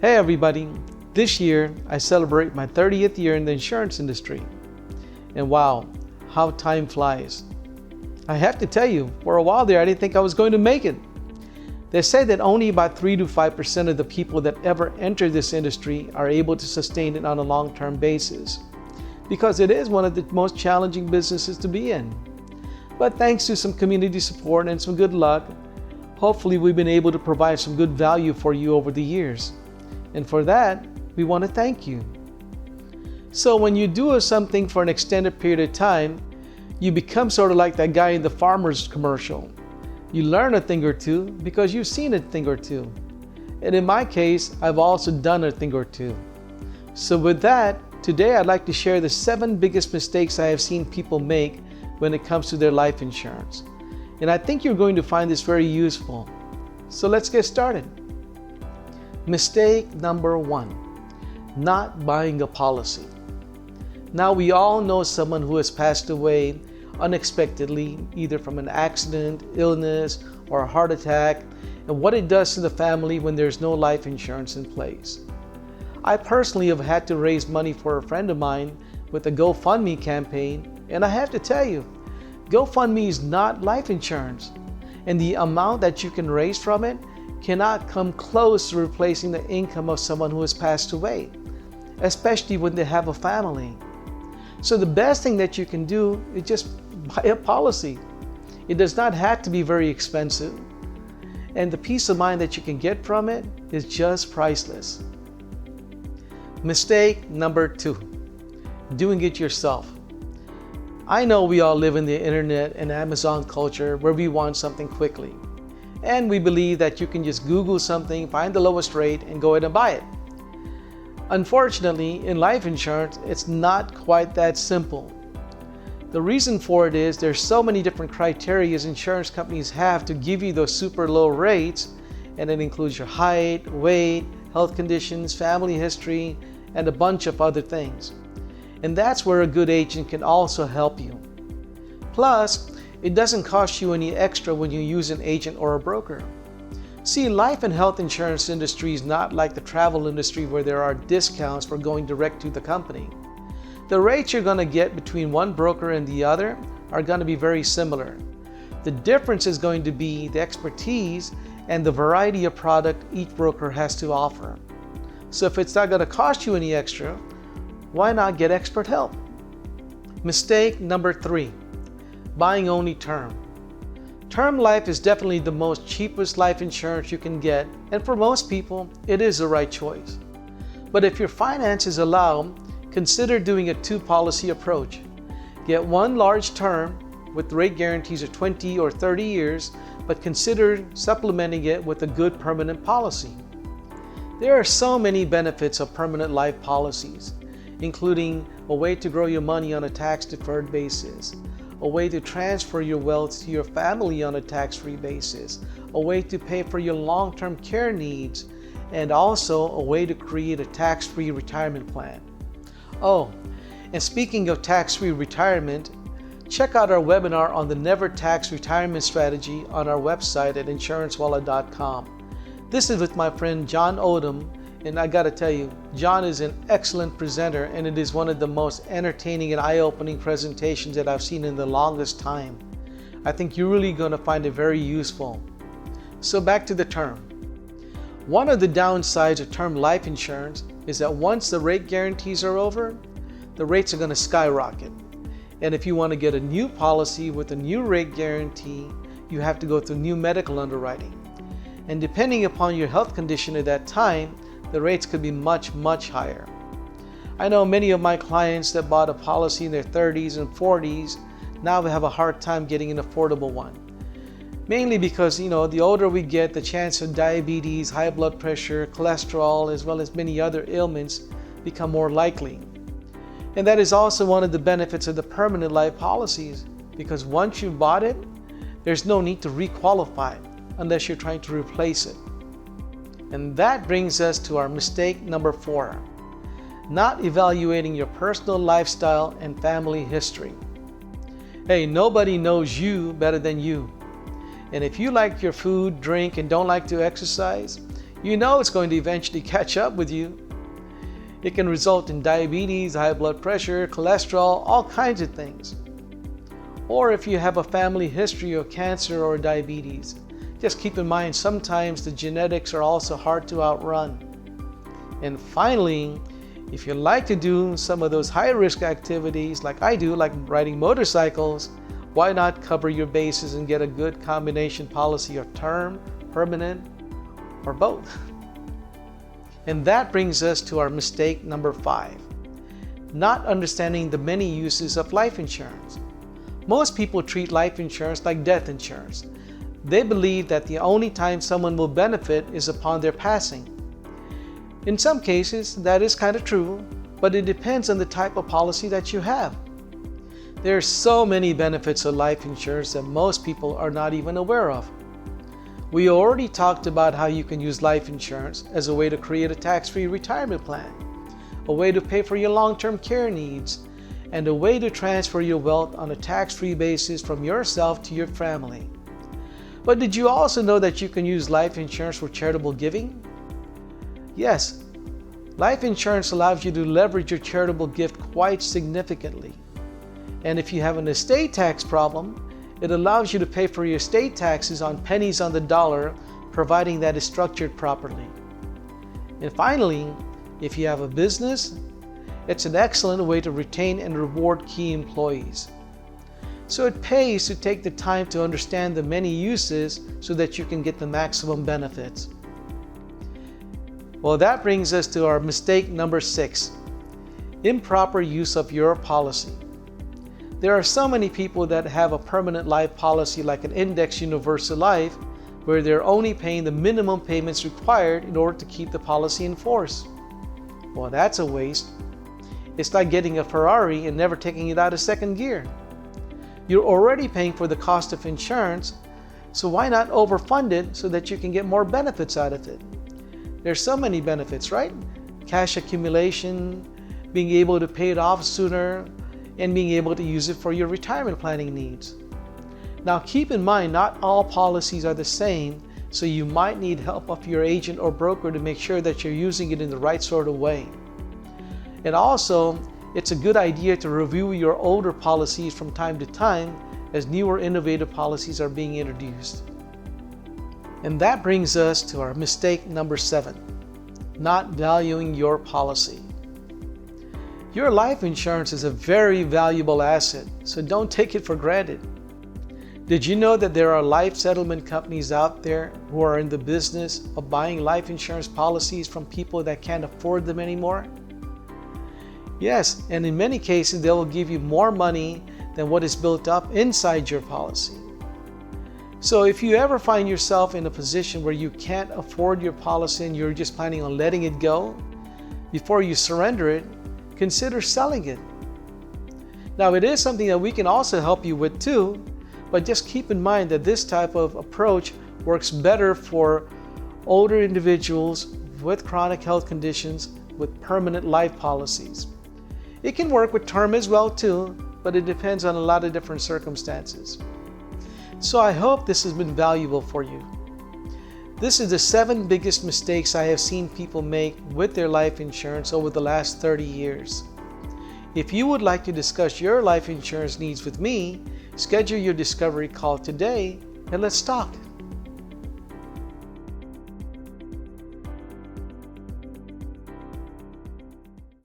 Hey everybody, this year I celebrate my 30th year in the insurance industry. And wow, how time flies. I have to tell you, for a while there I didn't think I was going to make it. They say that only about 3 to 5% of the people that ever enter this industry are able to sustain it on a long-term basis, because it is one of the most challenging businesses to be in. But thanks to some community support and some good luck, hopefully we've been able to provide some good value for you over the years. And for that, we want to thank you. So when you do something for an extended period of time, you become sort of like that guy in the farmer's commercial. You learn a thing or two because you've seen a thing or two. And in my case, I've also done a thing or two. So with that, today I'd like to share the 7 biggest mistakes I have seen people make when it comes to their life insurance. And I think you're going to find this very useful. So let's get started. Mistake number 1, not buying a policy. Now we all know someone who has passed away unexpectedly, either from an accident, illness, or a heart attack, and what it does to the family when there's no life insurance in place. I personally have had to raise money for a friend of mine with a GoFundMe campaign, and I have to tell you, GoFundMe is not life insurance, and the amount that you can raise from it cannot come close to replacing the income of someone who has passed away, especially when they have a family. So the best thing that you can do is just buy a policy. It does not have to be very expensive, and the peace of mind that you can get from it is just priceless. Mistake number 2, doing it yourself. I know we all live in the internet and Amazon culture where we want something quickly. And we believe that you can just Google something, find the lowest rate, and go ahead and buy it. Unfortunately, in life insurance, it's not quite that simple. The reason for it is there's so many different criteria insurance companies have to give you those super low rates, and it includes your height, weight, health conditions, family history, and a bunch of other things. And that's where a good agent can also help you. Plus, it doesn't cost you any extra when you use an agent or a broker. See, life and health insurance industry is not like the travel industry where there are discounts for going direct to the company. The rates you're going to get between one broker and the other are going to be very similar. The difference is going to be the expertise and the variety of product each broker has to offer. So if it's not going to cost you any extra, why not get expert help? Mistake number 3. Buying only term. Term life is definitely the most cheapest life insurance you can get, and for most people, it is the right choice. But if your finances allow, consider doing a 2-policy approach. Get one large term with rate guarantees of 20 or 30 years, but consider supplementing it with a good permanent policy. There are so many benefits of permanent life policies, including a way to grow your money on a tax-deferred basis, a way to transfer your wealth to your family on a tax-free basis, a way to pay for your long-term care needs, and also a way to create a tax-free retirement plan. Oh, and speaking of tax-free retirement, check out our webinar on the Never Tax Retirement Strategy on our website at insurancewallet.com. This is with my friend John Odom, and I gotta tell you, John is an excellent presenter, and it is one of the most entertaining and eye-opening presentations that I've seen in the longest time. I think you're really gonna find it very useful. So back to the term. One of the downsides of term life insurance is that once the rate guarantees are over, the rates are gonna skyrocket. And if you wanna get a new policy with a new rate guarantee, you have to go through new medical underwriting. And depending upon your health condition at that time, the rates could be much, much higher. I know many of my clients that bought a policy in their 30s and 40s now have a hard time getting an affordable one. Mainly because, the older we get, the chance of diabetes, high blood pressure, cholesterol, as well as many other ailments become more likely. And that is also one of the benefits of the permanent life policies, because once you've bought it, there's no need to requalify unless you're trying to replace it. And that brings us to our mistake number 4, not evaluating your personal lifestyle and family history. Hey, nobody knows you better than you. And if you like your food, drink, and don't like to exercise, you know it's going to eventually catch up with you. It can result in diabetes, high blood pressure, cholesterol, all kinds of things. Or if you have a family history of cancer or diabetes, just keep in mind sometimes the genetics are also hard to outrun. And finally, if you like to do some of those high-risk activities like I do, like riding motorcycles, why not cover your bases and get a good combination policy of term, permanent, or both? And that brings us to our mistake number 5, not understanding the many uses of life insurance. Most people treat life insurance like death insurance. They believe that the only time someone will benefit is upon their passing. In some cases, that is kind of true, but it depends on the type of policy that you have. There are so many benefits of life insurance that most people are not even aware of. We already talked about how you can use life insurance as a way to create a tax-free retirement plan, a way to pay for your long-term care needs, and a way to transfer your wealth on a tax-free basis from yourself to your family. But did you also know that you can use life insurance for charitable giving? Yes, life insurance allows you to leverage your charitable gift quite significantly. And if you have an estate tax problem, it allows you to pay for your estate taxes on pennies on the dollar, providing that is structured properly. And finally, if you have a business, it's an excellent way to retain and reward key employees. So it pays to take the time to understand the many uses so that you can get the maximum benefits. Well, that brings us to our mistake number 6, improper use of your policy. There are so many people that have a permanent life policy like an index universal life, where they're only paying the minimum payments required in order to keep the policy in force. Well, that's a waste. It's like getting a Ferrari and never taking it out of second gear. You're already paying for the cost of insurance, so why not overfund it so that you can get more benefits out of it? There's so many benefits, right? Cash accumulation, being able to pay it off sooner, and being able to use it for your retirement planning needs. Now keep in mind, not all policies are the same, so you might need help of your agent or broker to make sure that you're using it in the right sort of way. And also, it's a good idea to review your older policies from time to time as newer innovative policies are being introduced. And that brings us to our mistake number 7, not valuing your policy. Your life insurance is a very valuable asset, so don't take it for granted. Did you know that there are life settlement companies out there who are in the business of buying life insurance policies from people that can't afford them anymore? Yes, and in many cases they will give you more money than what is built up inside your policy. So if you ever find yourself in a position where you can't afford your policy and you're just planning on letting it go, before you surrender it, consider selling it. Now, it is something that we can also help you with too, but just keep in mind that this type of approach works better for older individuals with chronic health conditions with permanent life policies. It can work with term as well too, but it depends on a lot of different circumstances. So I hope this has been valuable for you. This is the 7 biggest mistakes I have seen people make with their life insurance over the last 30 years. If you would like to discuss your life insurance needs with me, schedule your discovery call today and let's talk.